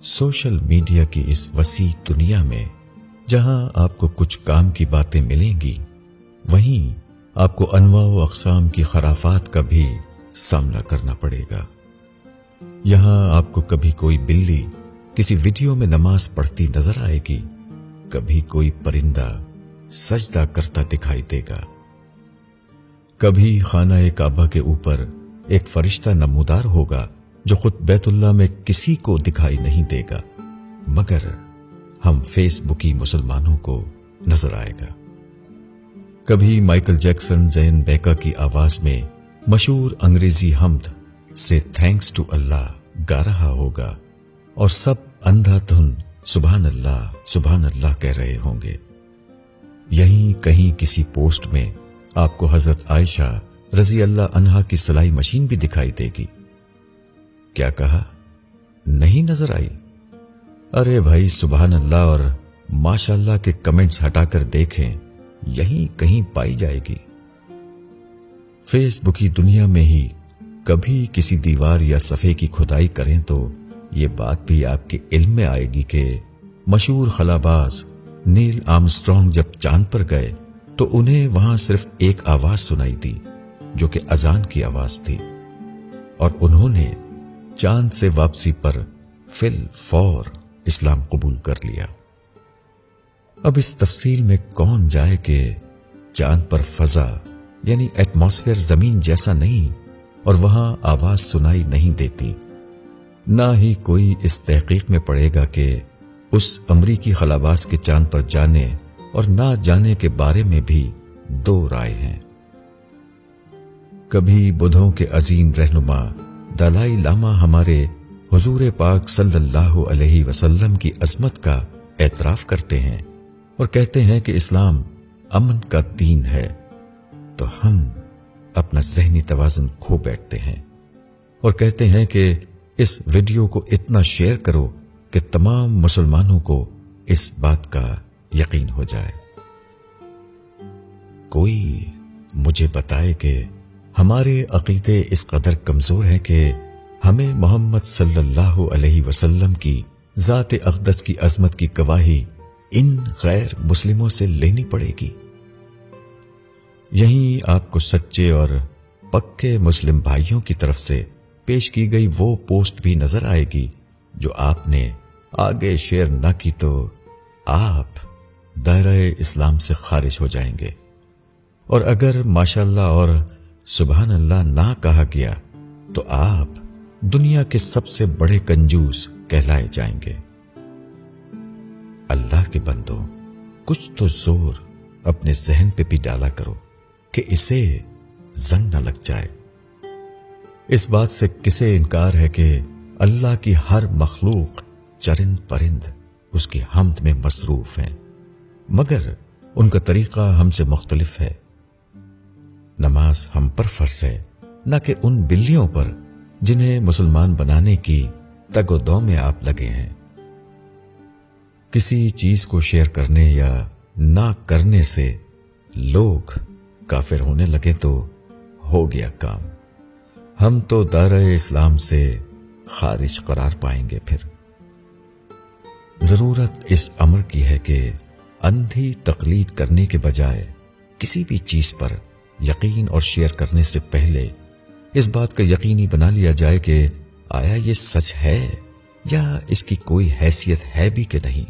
Social media کی اس وسیع دنیا میں جہاں آپ کو کچھ کام کی باتیں ملیں گی، وہیں آپ کو انواع و اقسام کی خرافات کا بھی سامنا کرنا پڑے گا۔ یہاں آپ کو کبھی کوئی بلی کسی ویڈیو میں نماز پڑھتی نظر آئے گی، کبھی کوئی پرندہ سجدہ کرتا دکھائی دے گا، کبھی خانہ کعبہ کے اوپر ایک فرشتہ نمودار ہوگا جو خود بیت اللہ میں کسی کو دکھائی نہیں دے گا مگر ہم فیس بکی مسلمانوں کو نظر آئے گا۔ کبھی مائیکل جیکسن زین بیکا کی آواز میں مشہور انگریزی حمد سے تھینکس ٹو اللہ گا رہا ہوگا اور سب اندھا دھن سبحان اللہ کہہ رہے ہوں گے۔ یہیں کہیں کسی پوسٹ میں آپ کو حضرت عائشہ رضی اللہ عنہا کی سلائی مشین بھی دکھائی دے گی۔ کیا کہا؟ نہیں نظر آئی؟ ارے بھائی سبحان اللہ اور ماشاء اللہ کے کمنٹس ہٹا کر دیکھیں، یہیں کہیں پائی جائے گی۔ فیس بک کی دنیا میں ہی کبھی کسی دیوار یا صفحے کی کھدائی کریں تو یہ بات بھی آپ کے علم میں آئے گی کہ مشہور خلاباز نیل آرمسٹرانگ جب چاند پر گئے تو انہیں وہاں صرف ایک آواز سنائی دی جو کہ اذان کی آواز تھی، اور انہوں نے چاند سے واپسی پر فی الفور اسلام قبول کر لیا۔ اب اس تفصیل میں کون جائے کہ چاند پر فضا یعنی ایٹماسفیئر زمین جیسا نہیں اور وہاں آواز سنائی نہیں دیتی، نہ ہی کوئی اس تحقیق میں پڑے گا کہ اس امریکی خلاباز کے چاند پر جانے اور نہ جانے کے بارے میں بھی دو رائے ہیں۔ کبھی بدھوں کے عظیم رہنما دلائی لاما ہمارے حضور پاک صلی اللہ علیہ وسلم کی عظمت کا اعتراف کرتے ہیں اور کہتے ہیں کہ اسلام امن کا دین ہے، تو ہم اپنا ذہنی توازن کھو بیٹھتے ہیں اور کہتے ہیں کہ اس ویڈیو کو اتنا شیئر کرو کہ تمام مسلمانوں کو اس بات کا یقین ہو جائے۔ کوئی مجھے بتائے کہ ہمارے عقیدے اس قدر کمزور ہیں کہ ہمیں محمد صلی اللہ علیہ وسلم کی ذات اقدس کی عظمت کی گواہی ان غیر مسلموں سے لینی پڑے گی۔ یہیں آپ کو سچے اور پکے مسلم بھائیوں کی طرف سے پیش کی گئی وہ پوسٹ بھی نظر آئے گی جو آپ نے آگے شیئر نہ کی تو آپ دائرہ اسلام سے خارج ہو جائیں گے، اور اگر ماشاءاللہ اور سبحان اللہ نہ کہا گیا تو آپ دنیا کے سب سے بڑے کنجوس کہلائے جائیں گے۔ اللہ کے بندوں، کچھ تو زور اپنے ذہن پہ بھی ڈالا کرو کہ اسے زنگ نہ لگ جائے۔ اس بات سے کسے انکار ہے کہ اللہ کی ہر مخلوق چرند پرند اس کی حمد میں مصروف ہیں، مگر ان کا طریقہ ہم سے مختلف ہے۔ نماز ہم پر فرض ہے، نہ کہ ان بلیوں پر جنہیں مسلمان بنانے کی تگ و دو میں آپ لگے ہیں۔ کسی چیز کو شیئر کرنے یا نہ کرنے سے لوگ کافر ہونے لگے تو ہو گیا کام، ہم تو دائرہ اسلام سے خارج قرار پائیں گے۔ پھر ضرورت اس امر کی ہے کہ اندھی تقلید کرنے کے بجائے کسی بھی چیز پر یقین اور شیئر کرنے سے پہلے اس بات کا یقینی بنا لیا جائے کہ آیا یہ سچ ہے یا اس کی کوئی حیثیت ہے بھی کہ نہیں۔